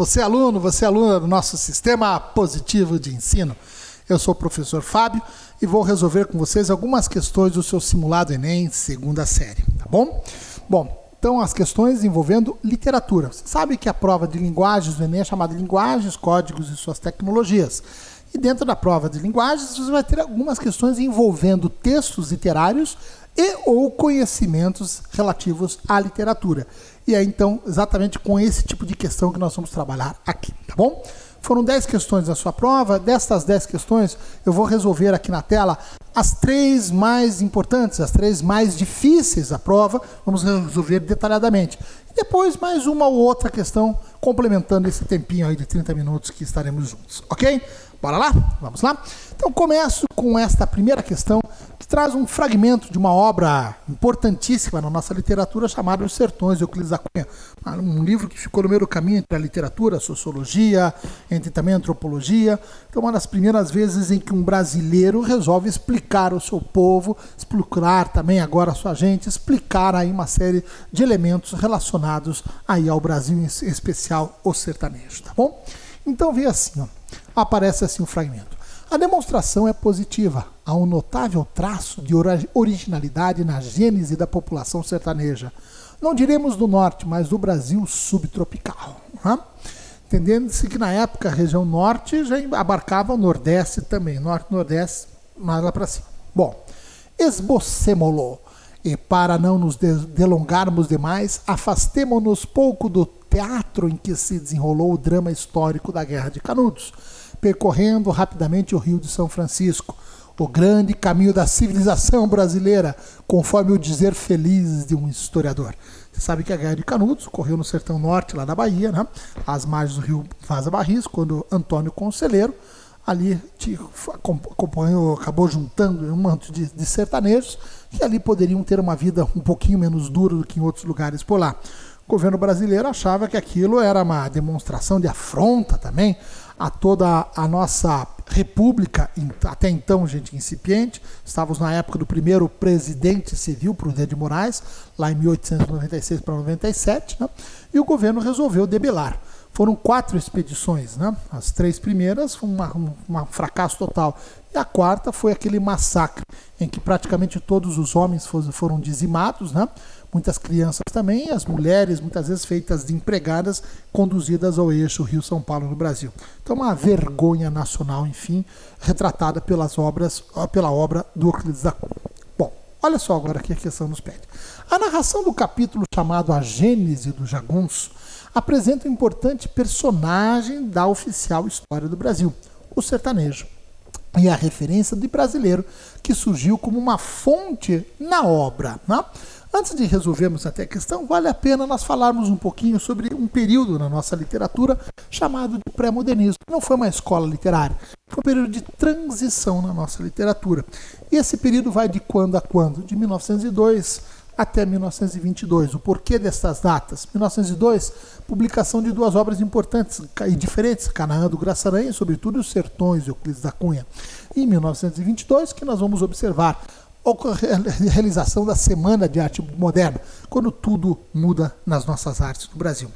Você aluna do nosso Sistema Positivo de Ensino. Eu sou o professor Fábio e vou resolver com vocês algumas questões do seu simulado Enem, segunda série, tá bom? Bom, então as questões envolvendo literatura. Você sabe que a prova de linguagens do Enem é chamada de Linguagens, Códigos e Suas Tecnologias. E dentro da prova de linguagens você vai ter algumas questões envolvendo textos literários e ou conhecimentos relativos à literatura. E é então exatamente com esse tipo de questão que nós vamos trabalhar aqui, tá bom? Foram 10 questões na sua prova. Destas 10 questões, eu vou resolver aqui na tela as 3 mais importantes, as 3 mais difíceis da prova. Vamos resolver detalhadamente. E depois mais uma ou outra questão complementando esse tempinho aí de 30 minutos que estaremos juntos, ok? Bora lá? Vamos lá? Então começo com esta primeira questão que traz um fragmento de uma obra importantíssima na nossa literatura chamada Os Sertões, de Euclides da Cunha. Um livro que ficou no meio do caminho entre a literatura, a sociologia, entre também a antropologia. Então uma das primeiras vezes em que um brasileiro resolve explicar o seu povo, explicar também agora a sua gente, explicar aí uma série de elementos relacionados aí ao Brasil, em especial o sertanejo, tá bom? Então vê assim, ó. Aparece assim o fragmento. A demonstração é positiva. Há um notável traço de originalidade na gênese da população sertaneja. Não diremos do norte, mas do Brasil subtropical. Entendendo-se que na época a região norte já abarcava o nordeste também. Norte e nordeste, mais lá para cima. Bom, esbocemo-lo. E para não nos delongarmos demais, afastemo-nos pouco do teatro em que se desenrolou o drama histórico da Guerra de Canudos, percorrendo rapidamente o Rio de São Francisco, o grande caminho da civilização brasileira, conforme o dizer feliz de um historiador. Você sabe que a Guerra de Canudos ocorreu no sertão norte, lá da Bahia, né? Às margens do rio Vaza Barris, quando Antônio Conselheiro ali acompanhou, acabou juntando um manto de sertanejos que ali poderiam ter uma vida um pouquinho menos dura do que em outros lugares por lá. O governo brasileiro achava que aquilo era uma demonstração de afronta também a toda a nossa república, até então, gente, incipiente. Estávamos na época do primeiro presidente civil, Prudente de Moraes, lá em 1896 para 97, né? E o governo resolveu debelar. Foram 4 expedições, né? As 3 primeiras foi um fracasso total. E a quarta foi aquele massacre, em que praticamente todos os homens foram dizimados, né? Muitas crianças também, e as mulheres, muitas vezes feitas de empregadas, conduzidas ao eixo Rio-São Paulo no Brasil. Então, uma vergonha nacional, enfim, retratada pela obra do Euclides da Cunha. Bom, olha só agora aqui a questão nos pede. A narração do capítulo chamado A Gênese do Jagunço apresenta um importante personagem da oficial história do Brasil, o sertanejo. E a referência de brasileiro que surgiu como uma fonte na obra, né? Antes de resolvermos até a questão, vale a pena nós falarmos um pouquinho sobre um período na nossa literatura chamado de pré-modernismo. Não foi uma escola literária, foi um período de transição na nossa literatura. E esse período vai de quando a quando? De 1902 até 1922. O porquê dessas datas? 1902, publicação de 2 obras importantes e diferentes, Canaã do Graça Aranha e, sobretudo, Os Sertões, de Euclides da Cunha. E em 1922, que nós vamos observar a realização da Semana de Arte Moderna, quando tudo muda nas nossas artes do Brasil.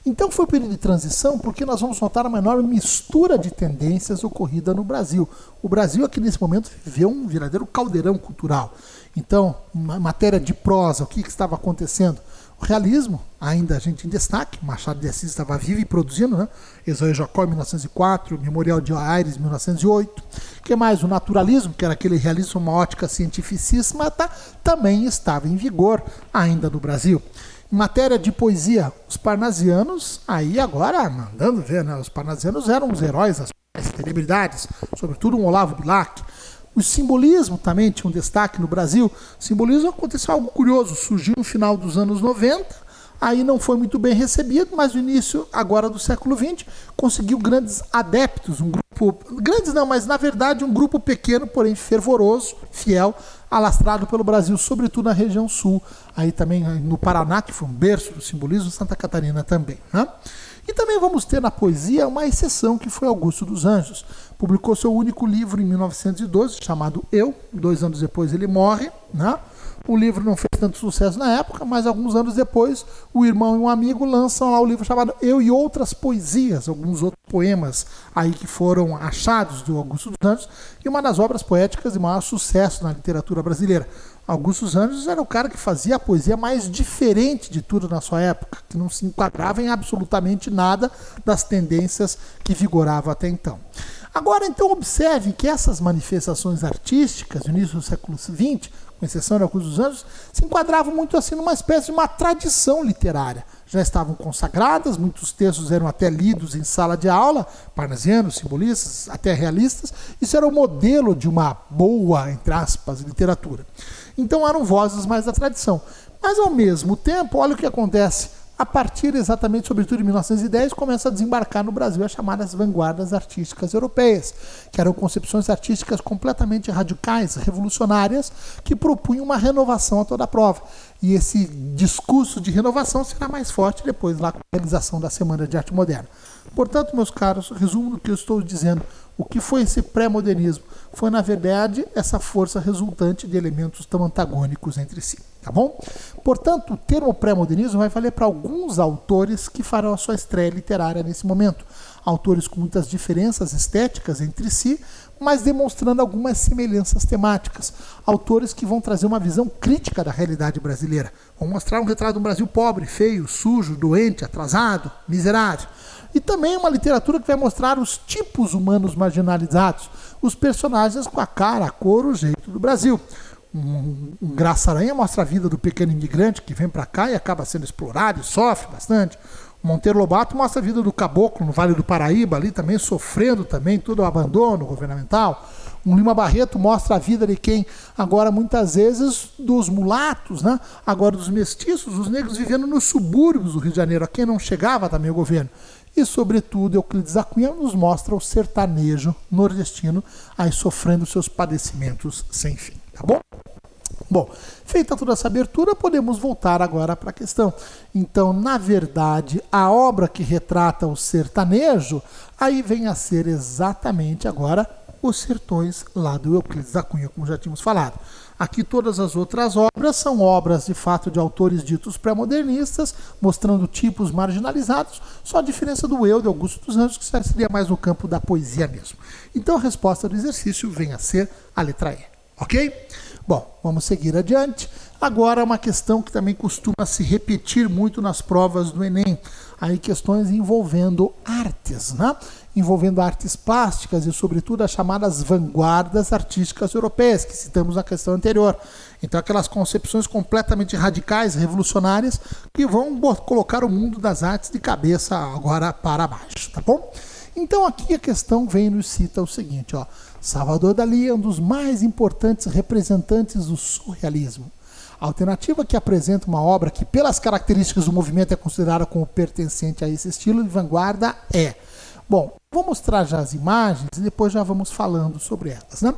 Então foi um período de transição porque nós vamos notar uma enorme mistura de tendências ocorrida no Brasil. O Brasil aqui nesse momento viveu um verdadeiro caldeirão cultural. Então, em matéria de prosa, o que estava acontecendo? O realismo, ainda a gente em destaque, Machado de Assis estava vivo e produzindo, né? Ezoe Jacó, em 1904, Memorial de Aires, em 1908. O que mais? O naturalismo, que era aquele realismo, uma ótica cientificíssima, também estava em vigor ainda no Brasil. Em matéria de poesia, os parnasianos, aí agora, mandando ver, né? Os parnasianos eram os heróis, as celebridades, sobretudo um Olavo Bilac. O simbolismo também tinha um destaque no Brasil. O simbolismo aconteceu algo curioso, surgiu no final dos anos 90, aí não foi muito bem recebido, mas no início agora do século XX conseguiu grandes adeptos, um grupo, grandes não, mas na verdade um grupo pequeno, porém fervoroso, fiel, alastrado pelo Brasil, sobretudo na região sul, aí também no Paraná, que foi um berço do simbolismo, Santa Catarina também, né? E também vamos ter na poesia uma exceção, que foi Augusto dos Anjos. Publicou seu único livro em 1912, chamado Eu. 2 anos depois ele morre, né? O livro não fez tanto sucesso na época, mas alguns anos depois, o irmão e um amigo lançam lá o livro chamado Eu e Outras Poesias, alguns outros poemas aí que foram achados do Augusto dos Anjos, e uma das obras poéticas de maior sucesso na literatura brasileira. Augusto dos Anjos era o cara que fazia a poesia mais diferente de tudo na sua época, que não se enquadrava em absolutamente nada das tendências que vigoravam até então. Agora, então, observe que essas manifestações artísticas, no início do século XX, com exceção de Augusto dos Anjos, se enquadravam muito assim numa espécie de uma tradição literária. Já estavam consagradas, muitos textos eram até lidos em sala de aula, parnasianos, simbolistas, até realistas. Isso era o modelo de uma boa, entre aspas, literatura. Então eram vozes mais da tradição. Mas, ao mesmo tempo, olha o que acontece. A partir exatamente, sobretudo em 1910, começa a desembarcar no Brasil as chamadas vanguardas artísticas europeias, que eram concepções artísticas completamente radicais, revolucionárias, que propunham uma renovação a toda a prova. E esse discurso de renovação será mais forte depois, lá com a realização da Semana de Arte Moderna. Portanto, meus caros, resumo do que eu estou dizendo. O que foi esse pré-modernismo? Foi, na verdade, essa força resultante de elementos tão antagônicos entre si. Tá bom? Portanto, o termo pré-modernismo vai valer para alguns autores que farão a sua estreia literária nesse momento. Autores com muitas diferenças estéticas entre si, mas demonstrando algumas semelhanças temáticas. Autores que vão trazer uma visão crítica da realidade brasileira. Vão mostrar um retrato de um Brasil pobre, feio, sujo, doente, atrasado, miserável. E também uma literatura que vai mostrar os tipos humanos marginalizados, os personagens com a cara, a cor, o jeito do Brasil. Um Graça Aranha mostra a vida do pequeno imigrante que vem para cá e acaba sendo explorado e sofre bastante. O Monteiro Lobato mostra a vida do caboclo no Vale do Paraíba, ali também sofrendo também todo o abandono governamental. Um Lima Barreto mostra a vida de quem, agora muitas vezes, dos mulatos, né? Agora dos mestiços, os negros vivendo nos subúrbios do Rio de Janeiro, a quem não chegava também o governo. E, sobretudo, Euclides da Cunha nos mostra o sertanejo nordestino aí sofrendo seus padecimentos sem fim. Tá bom? Bom, feita toda essa abertura, podemos voltar agora para a questão. Então, na verdade, a obra que retrata o sertanejo, aí vem a ser exatamente agora Os Sertões, lá do Euclides da Cunha, como já tínhamos falado. Aqui todas as outras obras são obras, de fato, de autores ditos pré-modernistas, mostrando tipos marginalizados, só a diferença do eu de Augusto dos Anjos, que seria mais no campo da poesia mesmo. Então, a resposta do exercício vem a ser a letra E. Ok? Bom, vamos seguir adiante. Agora, uma questão que também costuma se repetir muito nas provas do Enem. Aí questões envolvendo artes, né? Envolvendo artes plásticas e, sobretudo, as chamadas vanguardas artísticas europeias, que citamos na questão anterior. Então, aquelas concepções completamente radicais, revolucionárias, que vão colocar o mundo das artes de cabeça agora para baixo, tá bom? Então, aqui a questão vem e nos cita o seguinte, ó. Salvador Dalí é um dos mais importantes representantes do surrealismo. A alternativa que apresenta uma obra que, pelas características do movimento, é considerada como pertencente a esse estilo de vanguarda é... Bom, vou mostrar já as imagens e depois já vamos falando sobre elas, né?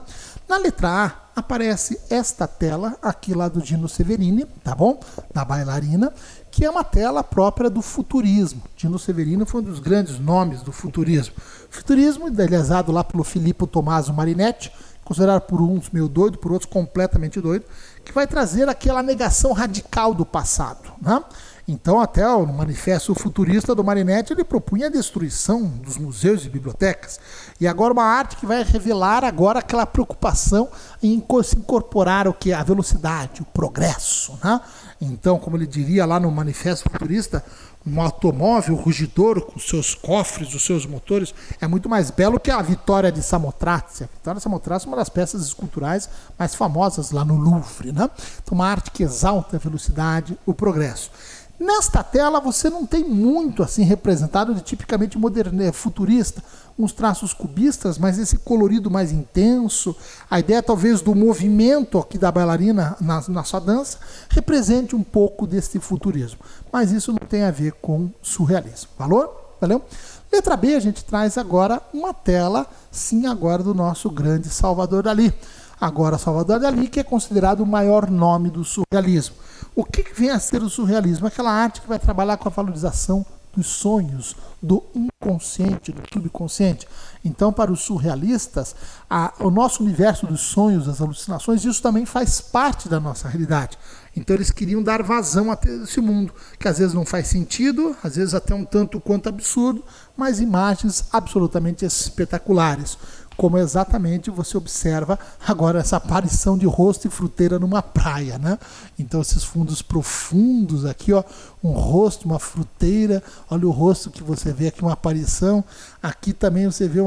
Na letra A, aparece esta tela aqui lá do Dino Severini, tá bom? Da bailarina, que é uma tela própria do futurismo. Dino Severini foi um dos grandes nomes do futurismo. O futurismo, idealizado lá pelo Filippo Tommaso Marinetti, considerado por uns meio doido, por outros completamente doido, que vai trazer aquela negação radical do passado, né? Então, até o Manifesto Futurista do Marinetti, ele propunha a destruição dos museus e bibliotecas. E agora uma arte que vai revelar agora aquela preocupação em se incorporar o que? A velocidade, o progresso, né? Então, como ele diria lá no Manifesto Futurista, um automóvel rugidor com seus cofres, os seus motores, é muito mais belo que a Vitória de Samothrace. A Vitória de Samothrace é uma das peças esculturais mais famosas lá no Louvre, né? Então, uma arte que exalta a velocidade, o progresso. Nesta tela você não tem muito assim representado de tipicamente futurista, uns traços cubistas, mas esse colorido mais intenso, a ideia talvez do movimento aqui da bailarina na sua dança, represente um pouco desse futurismo. Mas isso não tem a ver com surrealismo. Valeu? Letra B, a gente traz agora uma tela, sim, agora do nosso grande Salvador Dalí. Agora, Salvador Dalí, que é considerado o maior nome do surrealismo. O que vem a ser o surrealismo? Aquela arte que vai trabalhar com a valorização dos sonhos, do inconsciente, do subconsciente. Então, para os surrealistas, o nosso universo dos sonhos, das alucinações, isso também faz parte da nossa realidade. Então, eles queriam dar vazão a esse mundo, que às vezes não faz sentido, às vezes até um tanto quanto absurdo, mas imagens absolutamente espetaculares. Como exatamente você observa agora essa aparição de rosto e fruteira numa praia, né? Então esses fundos profundos aqui, ó, um rosto, uma fruteira, olha o rosto que você vê aqui, uma aparição. Aqui também você vê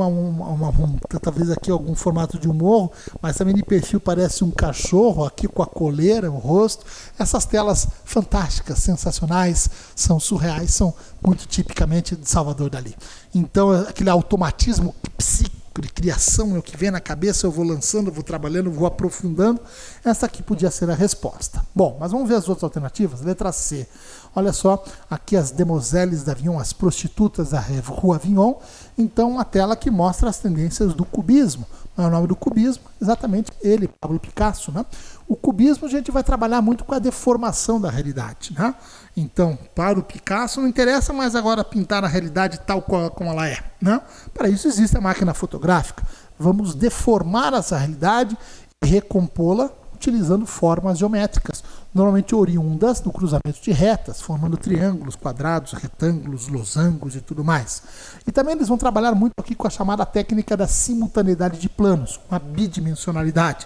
talvez aqui algum formato de um morro, mas também de perfil parece um cachorro aqui com a coleira, o rosto. Essas telas fantásticas, sensacionais, são surreais, são muito tipicamente de Salvador Dalí. Então aquele automatismo psíquico de criação, é o que vem na cabeça, eu vou lançando, eu vou trabalhando, eu vou aprofundando. Essa aqui podia ser a resposta. Bom, mas vamos ver as outras alternativas. Letra C. Olha só, aqui as demoiselles d'Avignon, as prostitutas da Rua Avignon. Então, uma tela que mostra as tendências do cubismo. Não é o nome do cubismo? Exatamente ele, Pablo Picasso, né? O cubismo a gente vai trabalhar muito com a deformação da realidade, né? Então, para o Picasso não interessa mais agora pintar a realidade tal como ela é, né? Para isso existe a máquina fotográfica. Vamos deformar essa realidade e recompô-la utilizando formas geométricas, normalmente oriundas do cruzamento de retas, formando triângulos, quadrados, retângulos, losangos e tudo mais. E também eles vão trabalhar muito aqui com a chamada técnica da simultaneidade de planos, uma bidimensionalidade.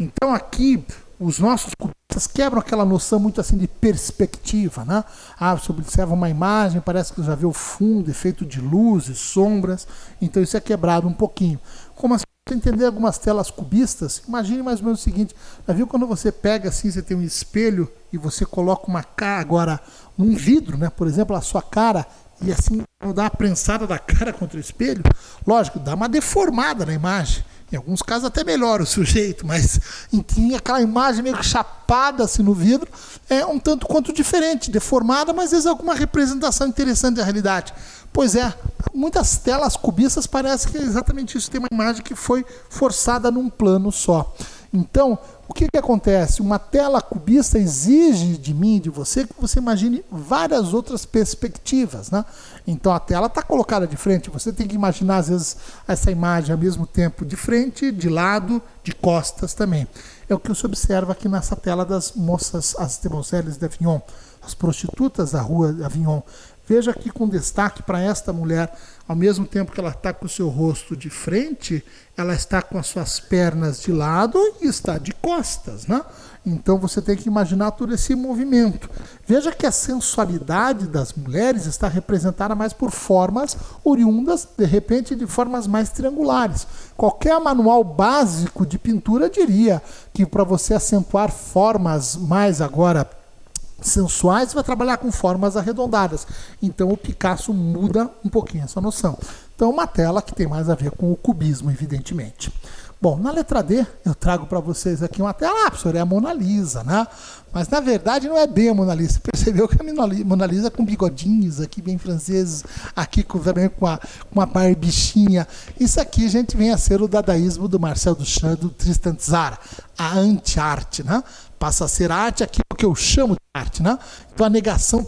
Então aqui os nossos cubistas quebram aquela noção muito assim de perspectiva, né? Você observa uma imagem, parece que já vê o fundo, efeito de luzes, sombras, então isso é quebrado um pouquinho. Como assim? Para entender algumas telas cubistas, imagine mais ou menos o seguinte, já viu quando você pega assim, você tem um espelho e você coloca uma cara, agora um vidro, né? Por exemplo, a sua cara, e assim dá uma prensada da cara contra o espelho, lógico, dá uma deformada na imagem. Em alguns casos até melhora o sujeito, mas enfim, aquela imagem meio chapada assim no vidro é um tanto quanto diferente, deformada, mas às vezes alguma representação interessante da realidade. Pois é, muitas telas cubistas parece que é exatamente isso, tem uma imagem que foi forçada num plano só. Então, o que acontece? Uma tela cubista exige de mim, de você, que você imagine várias outras perspectivas, né? Então a tela está colocada de frente, você tem que imaginar às vezes essa imagem ao mesmo tempo de frente, de lado, de costas também. É o que você observa aqui nessa tela das moças, as demoiselles d'Avignon, as prostitutas da Rua Avignon. Veja aqui com destaque para esta mulher, ao mesmo tempo que ela está com o seu rosto de frente, ela está com as suas pernas de lado e está de costas, né? Então você tem que imaginar todo esse movimento. Veja que a sensualidade das mulheres está representada mais por formas oriundas, de repente, de formas mais triangulares. Qualquer manual básico de pintura diria que para você acentuar formas mais agora sensuais, vai trabalhar com formas arredondadas. Então o Picasso muda um pouquinho essa noção. Então uma tela que tem mais a ver com o cubismo, evidentemente. Bom, na letra D, eu trago para vocês aqui uma tela, professor, é a Mona Lisa, né? Mas na verdade não é bem a Mona Lisa. Você percebeu que a Mona Lisa com bigodinhos aqui bem franceses, aqui também com uma barbichinha. Isso aqui, gente, vem a ser o dadaísmo do Marcel Duchamp, do Tristan Tzara, a anti-arte, né? Passa a ser a arte aqui, o que eu chamo de arte, né? Então a negação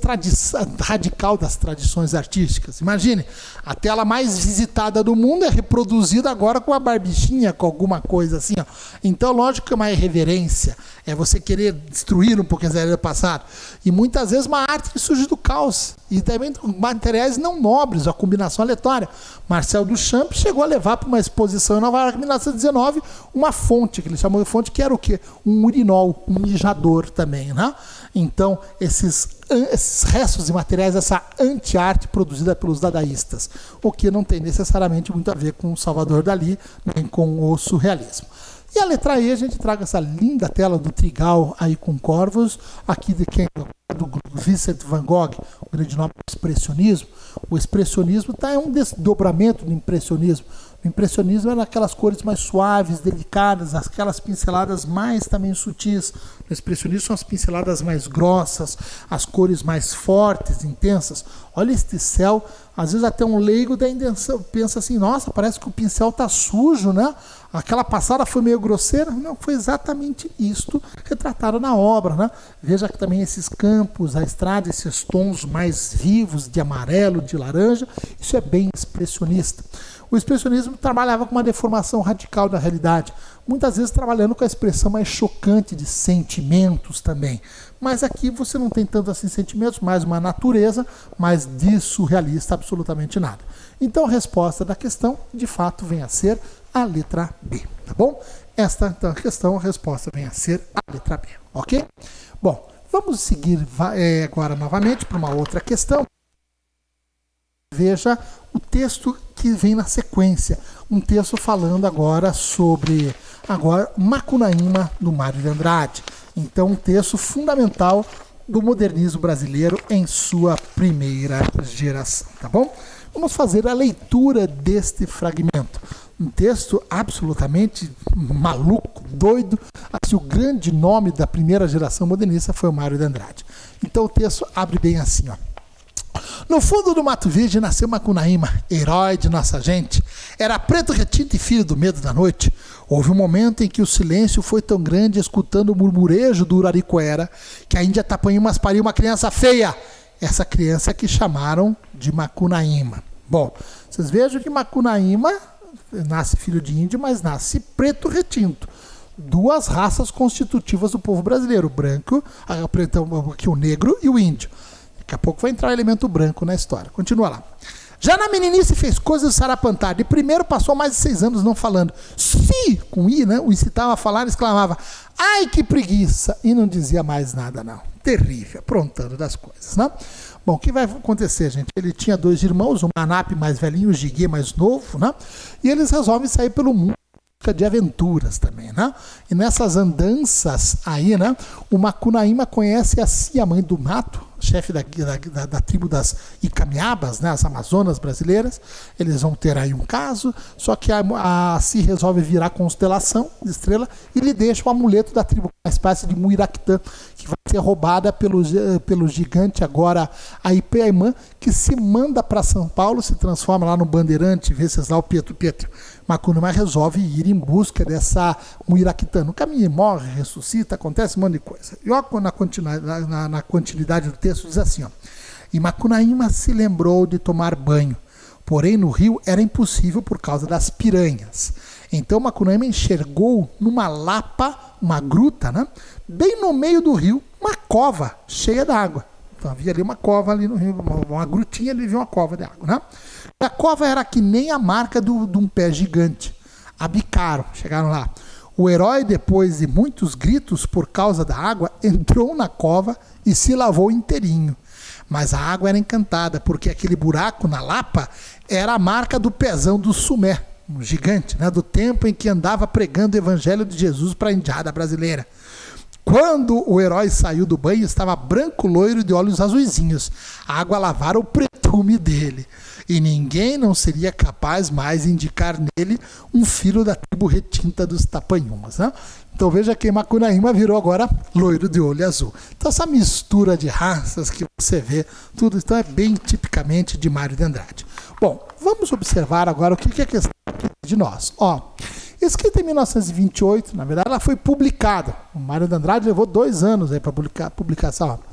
radical das tradições artísticas. Imagine, a tela mais visitada do mundo é reproduzida agora com a barbichinha, com alguma coisa assim, ó. Então, lógico que é uma irreverência, é você querer destruir um pouquinho a realidade do passado. E muitas vezes uma arte que surge do caos. E também materiais não nobres, a combinação aleatória. Marcel Duchamp chegou a levar para uma exposição em Nova York em 1919 uma fonte, que ele chamou de fonte, que era o quê? Um urinol, um mijador também, né? Então, esses restos de materiais, essa anti-arte produzida pelos dadaístas, o que não tem necessariamente muito a ver com Salvador Dalí, nem com o surrealismo. E a letra E, a gente traga essa linda tela do Trigal aí com corvos, aqui de quem? Do Vincent van Gogh, o grande nome do expressionismo. O expressionismo é um desdobramento do impressionismo. O impressionismo era aquelas cores mais suaves, delicadas, aquelas pinceladas mais também sutis. No expressionismo são as pinceladas mais grossas, as cores mais fortes, intensas. Olha este céu Às vezes até um leigo pensa assim, nossa, parece que o pincel está sujo, né? Aquela passada foi meio grosseira. Não, foi exatamente isto retratado na obra, né? Veja que também esses campos, a estrada, esses tons mais vivos de amarelo, de laranja, isso é bem expressionista. O expressionismo trabalhava com uma deformação radical da realidade, muitas vezes trabalhando com a expressão mais chocante de sentimentos também. Mas aqui você não tem tanto assim sentimentos, mais uma natureza, mas de surrealista absolutamente nada. Então a resposta da questão, de fato, vem a ser a letra B, tá bom? Esta então, a resposta vem a ser a letra B, ok? Bom, vamos seguir agora novamente para uma outra questão. Veja o texto que vem na sequência, um texto falando agora sobre Macunaíma, do Mário de Andrade. Então, um texto fundamental do modernismo brasileiro em sua primeira geração, tá bom? Vamos fazer a leitura deste fragmento. Um texto absolutamente maluco, doido. Assim, o grande nome da primeira geração modernista foi o Mário de Andrade. Então, o texto abre bem assim, ó. No fundo do Mato Virgem nasceu Macunaíma, herói de nossa gente. Era preto retinto e filho do medo da noite. Houve um momento em que o silêncio foi tão grande, escutando o murmurejo do Uraricoera, que a Índia Tapanhumas pariu uma criança feia. Essa criança que chamaram de Macunaíma. Bom, vocês vejam que Macunaíma nasce filho de índio, mas nasce preto retinto. Duas raças constitutivas do povo brasileiro, o branco, aqui o negro e o índio. Daqui a pouco vai entrar o elemento branco na história. Continua lá. Já na meninice fez coisas do Sarapantar. De primeiro passou mais de 6 anos não falando. Se, com I, né? O incitava a falar e exclamava, ai que preguiça! E não dizia mais nada, não. Terrível, aprontando das coisas, né? Bom, o que vai acontecer, gente? Ele tinha 2 irmãos, o Manap mais velhinho, o Jiguê mais novo, né? E eles resolvem sair pelo mundo de aventuras também, né? E nessas andanças aí, né? O Macunaíma conhece a Cia, mãe do mato, chefe da tribo das Icamiabas, né? As Amazonas brasileiras. Eles vão ter aí um caso, só que a Cia resolve virar constelação de estrela e lhe deixa o amuleto da tribo, uma espécie de Muiractã, que vai ser roubada pelo gigante agora Aipeaimã, que se manda para São Paulo, se transforma lá no Bandeirante, vê se lá o Pietro. Macunaíma resolve ir em busca dessa Muiractã. No caminho morre, ressuscita, acontece um monte de coisa. E ó, na continuidade do texto diz assim, ó. E Macunaíma se lembrou de tomar banho, porém no rio era impossível por causa das piranhas. Então Macunaíma enxergou numa lapa, uma gruta, né? Bem no meio do rio, uma cova cheia d'água. Então havia ali uma cova ali no rio, uma grutinha, ele viu uma cova de água, né? E a cova era que nem a marca de um pé gigante. Abicaram, chegaram lá. O herói, depois de muitos gritos por causa da água, entrou na cova e se lavou inteirinho. Mas a água era encantada, porque aquele buraco na lapa era a marca do pezão do Sumé, um gigante, né? Do tempo em que andava pregando o evangelho de Jesus para a indiada brasileira. Quando o herói saiu do banho, estava branco, loiro de olhos azuizinhos. A água lavara o pretume dele. E ninguém não seria capaz mais de indicar nele um filho da tribo retinta dos Tapanhumas, né? Então veja que Macunaíma virou agora loiro de olho azul. Então essa mistura de raças que você vê, tudo então é bem tipicamente de Mário de Andrade. Bom, vamos observar agora o que é questão aqui de nós. Ó, escrita em 1928, na verdade ela foi publicada. O Mário de Andrade levou 2 anos para publicar essa obra.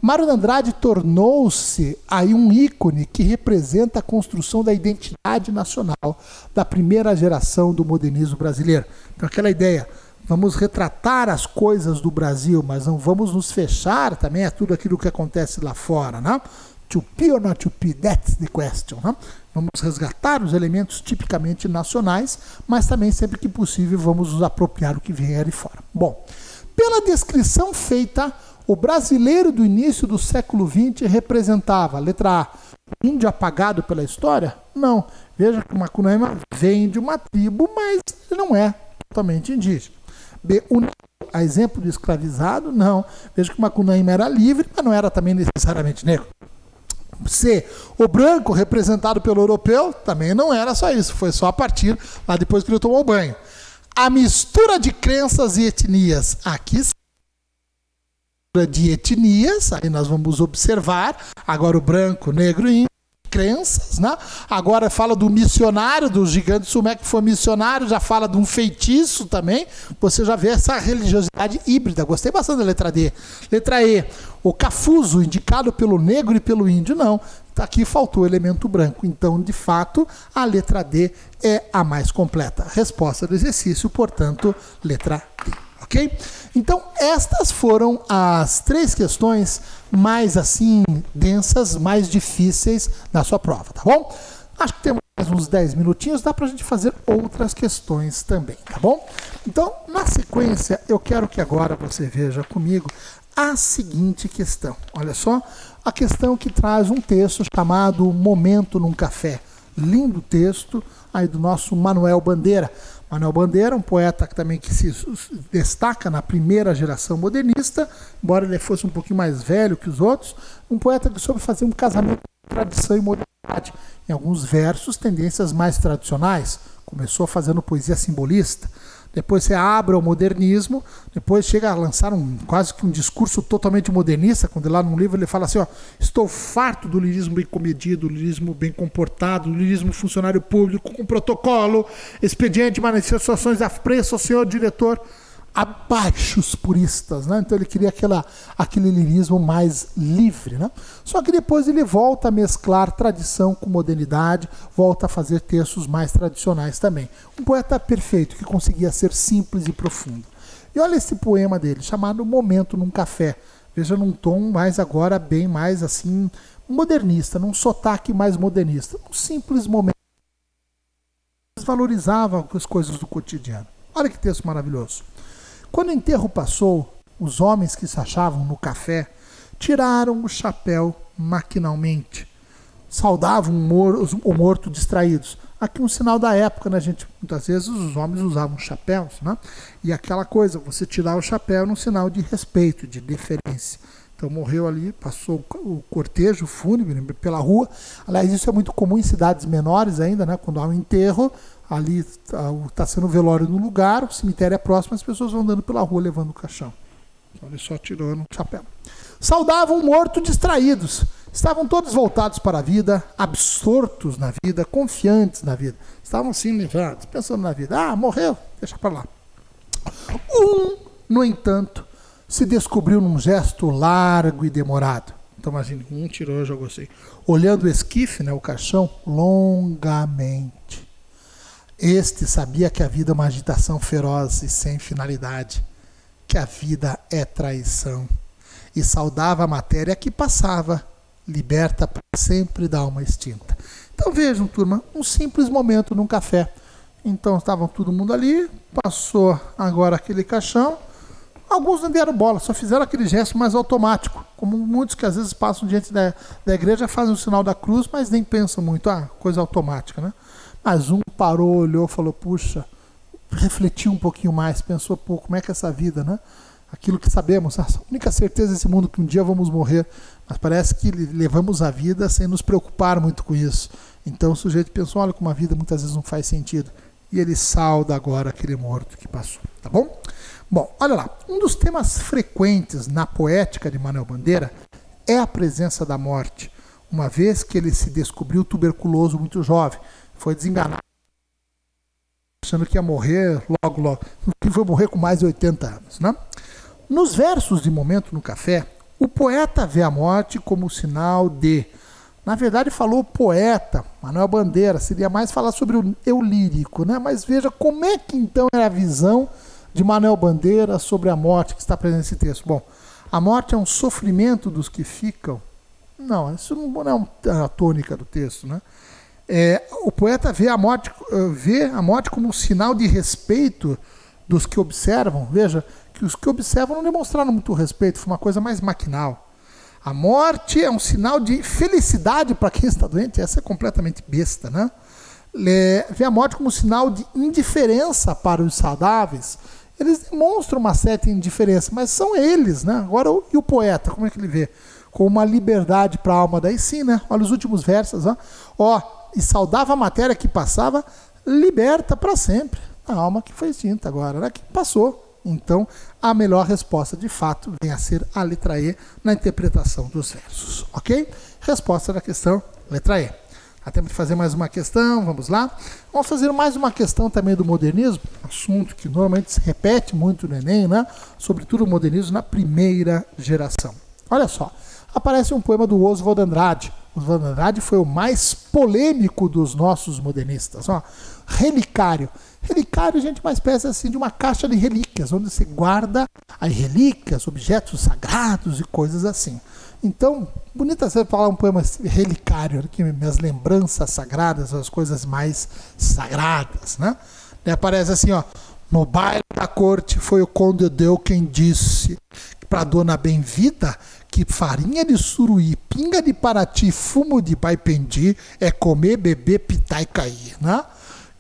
Mário de Andrade tornou-se aí um ícone que representa a construção da identidade nacional da primeira geração do modernismo brasileiro. Então aquela ideia, vamos retratar as coisas do Brasil, mas não vamos nos fechar também a tudo aquilo que acontece lá fora, né? To be or not to be, that's the question, né? Vamos resgatar os elementos tipicamente nacionais, mas também sempre que possível vamos nos apropriar do que vier de fora. Bom, pela descrição feita, o brasileiro do início do século XX representava, letra A, índio apagado pela história? Não. Veja que o Macunaíma vem de uma tribo, mas não é totalmente indígena. B, o negro, a exemplo de escravizado? Não. Veja que o Macunaíma era livre, mas não era também necessariamente negro. C, o branco representado pelo europeu? Também não era só isso, foi só a partir lá depois que ele tomou banho. A mistura de crenças e etnias, aqui de etnias, aí nós vamos observar, agora o branco, negro e índio, crenças, né? Agora fala do missionário, do gigante Sumer que foi missionário, já fala de um feitiço também. Você já vê essa religiosidade híbrida. Gostei bastante da letra D. Letra E, o cafuso, indicado pelo negro e pelo índio, não. Aqui faltou o elemento branco. Então, de fato, a letra D é a mais completa. Resposta do exercício, portanto, letra D. Ok? Então, estas foram as 3 questões mais, assim, densas, mais difíceis da sua prova, tá bom? Acho que temos mais uns 10 minutinhos, dá pra gente fazer outras questões também, tá bom? Então, na sequência, eu quero que agora você veja comigo a seguinte questão. Olha só, a questão que traz um texto chamado Momento num Café. Lindo texto aí do nosso Manuel Bandeira. Manuel Bandeira, um poeta também que se destaca na primeira geração modernista, embora ele fosse um pouquinho mais velho que os outros, um poeta que soube fazer um casamento de tradição e modernidade. Em alguns versos, tendências mais tradicionais. Começou fazendo poesia simbolista. Depois você abre ao modernismo, depois chega a lançar quase que um discurso totalmente modernista, quando lá num livro ele fala assim, ó, estou farto do lirismo bem comedido, do lirismo bem comportado, do lirismo funcionário público, com protocolo, expediente, manifestações a preço ao senhor diretor, abaixo os puristas, né? Então ele queria aquele lirismo mais livre, né? Só que depois ele volta a mesclar tradição com modernidade, volta a fazer textos mais tradicionais também. Um poeta perfeito, que conseguia ser simples e profundo. E olha esse poema dele, chamado Momento num Café. Veja num tom mais agora, bem mais assim, modernista, num sotaque mais modernista. Um simples momento. Valorizava as coisas do cotidiano. Olha que texto maravilhoso. Quando o enterro passou, os homens que se achavam no café tiraram o chapéu maquinalmente. Saudavam o morto distraídos. Aqui um sinal da época, né, gente? Muitas vezes os homens usavam chapéus, né? E aquela coisa, você tirar o chapéu num sinal de respeito, de deferência. Então morreu ali, passou o cortejo fúnebre pela rua. Aliás, isso é muito comum em cidades menores ainda, né? Quando há um enterro, ali está sendo velório no lugar, o cemitério é próximo, as pessoas vão andando pela rua levando o caixão. Então ele só tirou no chapéu. Saudavam o morto distraídos. Estavam todos voltados para a vida, absortos na vida, confiantes na vida. Estavam assim livrados, pensando na vida. Ah, morreu, deixa para lá. No entanto, se descobriu num gesto largo e demorado. Então imagine, tirou, jogou assim. Olhando o esquife, né, o caixão, longamente. Este sabia que a vida é uma agitação feroz e sem finalidade, que a vida é traição, e saudava a matéria que passava, liberta para sempre da alma extinta. Então vejam, turma, um simples momento num café. Então estavam todo mundo ali, passou agora aquele caixão, alguns não deram bola, só fizeram aquele gesto mais automático, como muitos que às vezes passam diante da igreja, fazem o sinal da cruz, mas nem pensam muito, coisa automática, né? Mas um parou, olhou, falou, puxa, refletiu um pouquinho mais, pensou, pô, como é que é essa vida, né? Aquilo que sabemos, a única certeza desse mundo é que um dia vamos morrer, mas parece que levamos a vida sem nos preocupar muito com isso. Então o sujeito pensou, olha como a vida muitas vezes não faz sentido. E ele sauda agora aquele morto que passou, tá bom? Bom, olha lá, um dos temas frequentes na poética de Manuel Bandeira é a presença da morte, uma vez que ele se descobriu tuberculoso muito jovem, foi desenganado, achando que ia morrer logo, que foi morrer com mais de 80 anos, né? Nos versos de Momento no Café, o poeta vê a morte como sinal de... Na verdade, falou poeta, Manuel Bandeira, seria mais falar sobre o eu lírico, né? Mas veja como é que então era a visão de Manuel Bandeira sobre a morte que está presente nesse texto. Bom, a morte é um sofrimento dos que ficam? Não, isso não é a tônica do texto, né? O poeta vê a morte como um sinal de respeito dos que observam. Veja que os que observam não demonstraram muito respeito, foi uma coisa mais maquinal. A morte é um sinal de felicidade para quem está doente, essa é completamente besta, né? Vê a morte como um sinal de indiferença para os saudáveis. Eles demonstram uma certa indiferença, mas são eles, né? Agora, e o poeta, como é que ele vê? Com uma liberdade para a alma, daí sim, né? Olha os últimos versos, ó. E saudava a matéria que passava, liberta para sempre a alma que foi extinta agora, né? Que passou. Então, a melhor resposta, de fato, vem a ser a letra E na interpretação dos versos, ok? Resposta da questão, letra E. Há tempo de fazer mais uma questão, vamos lá. Vamos fazer mais uma questão também do modernismo, assunto que normalmente se repete muito no Enem, né? Sobretudo o modernismo na primeira geração. Olha só, aparece um poema do Oswald Andrade. Oswald Andrade foi o mais polêmico dos nossos modernistas. Ó, Relicário. Relicário, gente, é uma espécie assim de uma caixa de relíquias, onde se guarda as relíquias, objetos sagrados e coisas assim. Então, bonita você falar um poema relicário, aqui, minhas lembranças sagradas, as coisas mais sagradas, né? E aparece assim, ó, no baile da corte foi o Conde Deu quem disse para Dona Bem-Vida que farinha de suruí, pinga de Paraty, fumo de Baipendi é comer, beber, pitar e cair, né?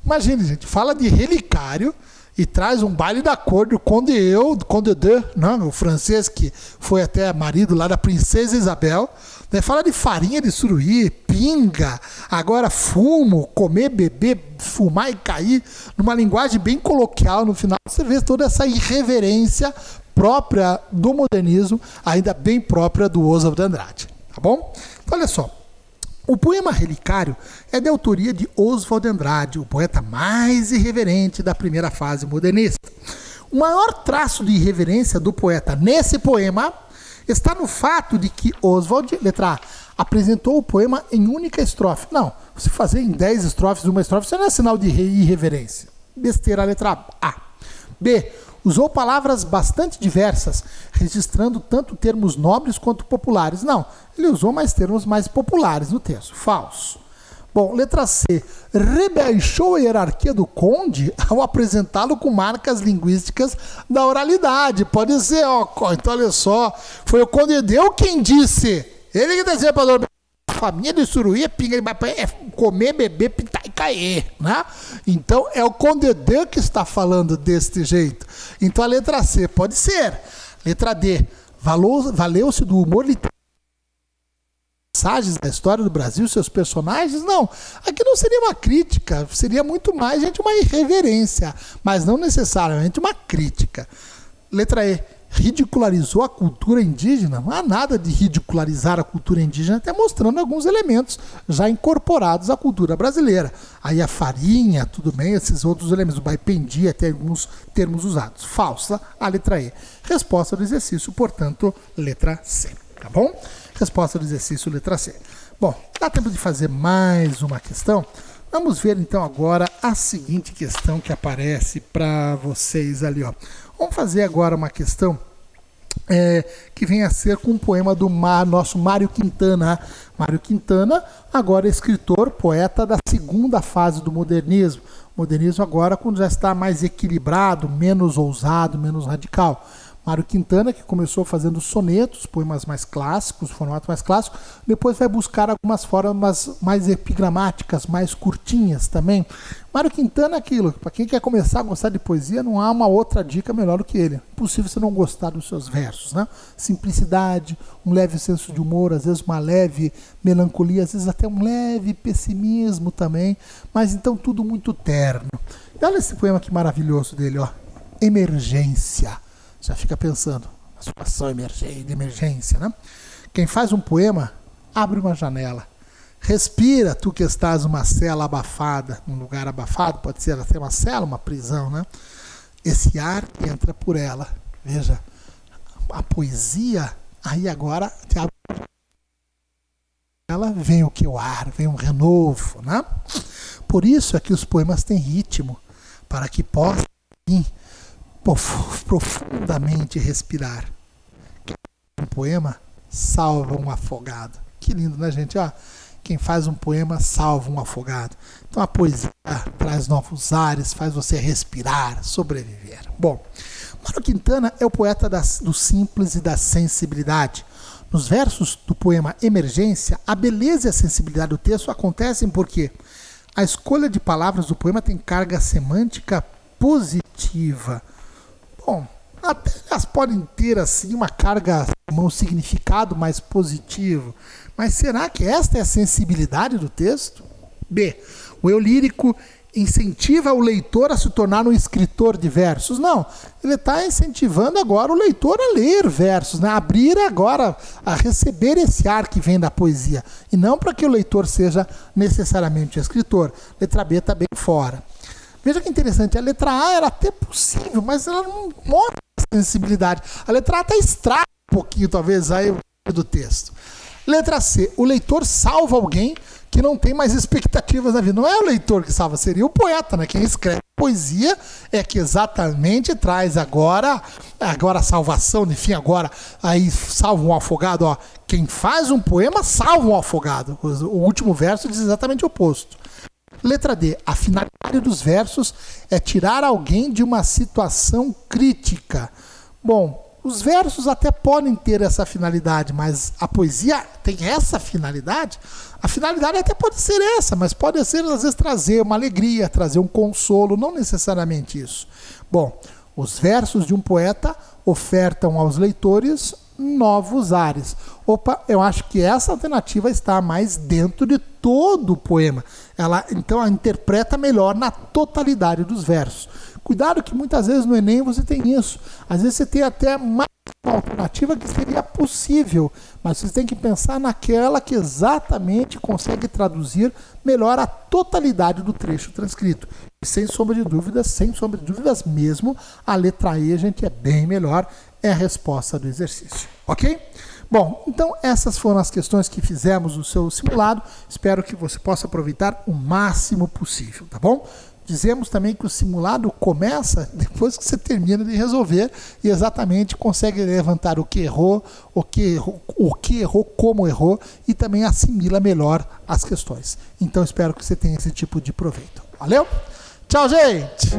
Imagine, gente, fala de relicário e traz um baile da corte, o Conde de, né, o francês que foi até marido lá da princesa Isabel, né, fala de farinha de suruí, pinga, agora fumo, comer, beber, fumar e cair, numa linguagem bem coloquial. No final você vê toda essa irreverência própria do modernismo, ainda bem própria do Oswald Andrade, tá bom? Então, olha só. O poema Relicário é de autoria de Oswald Andrade, o poeta mais irreverente da primeira fase modernista. O maior traço de irreverência do poeta nesse poema está no fato de que Oswald, letra A, apresentou o poema em única estrofe. Não, se fazer em 10 estrofes, uma estrofe, isso não é sinal de irreverência. Besteira, letra A. B, usou palavras bastante diversas, registrando tanto termos nobres quanto populares. Não, ele usou mais termos mais populares no texto. Falso. Bom, letra C. Rebaixou a hierarquia do conde ao apresentá-lo com marcas linguísticas da oralidade. Pode ser, ó. Então, olha só. Foi o Conde Deu quem disse. Ele que dizia para Dona família de suruí, pinga de Baipendi, é comer, beber, pitar e cair, né? Então, é o Conde Deu que está falando deste jeito. Então, a letra C pode ser. Letra D. Valeu-se do humor literário da história do Brasil, seus personagens? Não. Aqui não seria uma crítica, seria muito mais, gente, uma irreverência, mas não necessariamente uma crítica. Letra E. Ridicularizou a cultura indígena? Não há nada de ridicularizar a cultura indígena, até mostrando alguns elementos já incorporados à cultura brasileira. Aí a farinha, tudo bem, esses outros elementos, o Baipendi, até alguns termos usados. Falsa, a letra E. Resposta do exercício, portanto, letra C. Tá bom? Resposta do exercício, letra C. Bom, dá tempo de fazer mais uma questão? Vamos ver então agora a seguinte questão que aparece para vocês ali, ó. Vamos fazer agora uma questão que vem a ser com um poema do nosso Mário Quintana. Mário Quintana, agora escritor, poeta da segunda fase do modernismo. Modernismo agora quando já está mais equilibrado, menos ousado, menos radical. Mário Quintana, que começou fazendo sonetos, poemas mais clássicos, formato mais clássico, depois vai buscar algumas formas mais epigramáticas, mais curtinhas também. Mário Quintana é aquilo, para quem quer começar a gostar de poesia, não há uma outra dica melhor do que ele. Impossível você não gostar dos seus versos, né? Simplicidade, um leve senso de humor, às vezes uma leve melancolia, às vezes até um leve pessimismo também, mas então tudo muito terno. E olha esse poema que maravilhoso dele, ó. Emergência. Já fica pensando, a situação de emergência, né? Quem faz um poema, abre uma janela. Respira, tu que estás numa cela abafada, num lugar abafado, pode ser até uma cela, uma prisão, né? Esse ar entra por ela. Veja, a poesia, aí agora, ela vem o que? O ar, vem um renovo, né? Por isso é que os poemas têm ritmo, para que possam vir profundamente respirar. Um poema salva um afogado. Que lindo, né, gente? Ó, quem faz um poema salva um afogado. Então a poesia traz novos ares, faz você respirar, sobreviver. Bom, Mário Quintana é o poeta do simples e da sensibilidade. Nos versos do poema Emergência, a beleza e a sensibilidade do texto acontecem porque a escolha de palavras do poema tem carga semântica positiva. Bom, até elas podem ter assim uma carga, um significado mais positivo, mas será que esta é a sensibilidade do texto? B. O eu lírico incentiva o leitor a se tornar um escritor de versos. Não, ele está incentivando agora o leitor a ler versos, né? A abrir agora, a receber esse ar que vem da poesia. E não para que o leitor seja necessariamente escritor. Letra B está bem fora. Veja que interessante, a letra A era até possível, mas ela não mostra sensibilidade. A letra A até estraga um pouquinho, talvez, aí do texto. Letra C, o leitor salva alguém que não tem mais expectativas na vida. Não é o leitor que salva, seria o poeta, né? Quem escreve poesia é que exatamente traz agora a salvação, enfim, agora aí salva um afogado. Ó. Quem faz um poema salva um afogado. O último verso diz exatamente o oposto. Letra D, a finalidade dos versos é tirar alguém de uma situação crítica. Bom, os versos até podem ter essa finalidade, mas a poesia tem essa finalidade? A finalidade até pode ser essa, mas pode ser, às vezes, trazer uma alegria, trazer um consolo, não necessariamente isso. Bom, os versos de um poeta ofertam aos leitores novos ares. Opa, eu acho que essa alternativa está mais dentro de todo o poema. Então, ela interpreta melhor na totalidade dos versos. Cuidado que muitas vezes no Enem você tem isso. Às vezes você tem até mais uma alternativa que seria possível, mas você tem que pensar naquela que exatamente consegue traduzir melhor a totalidade do trecho transcrito. E sem sombra de dúvidas mesmo, a letra E, gente, é bem melhor, é a resposta do exercício. Ok? Bom, então essas foram as questões que fizemos no seu simulado. Espero que você possa aproveitar o máximo possível, tá bom? Dizemos também que o simulado começa depois que você termina de resolver e exatamente consegue levantar o que errou, como errou e também assimila melhor as questões. Então espero que você tenha esse tipo de proveito. Valeu? Tchau, gente!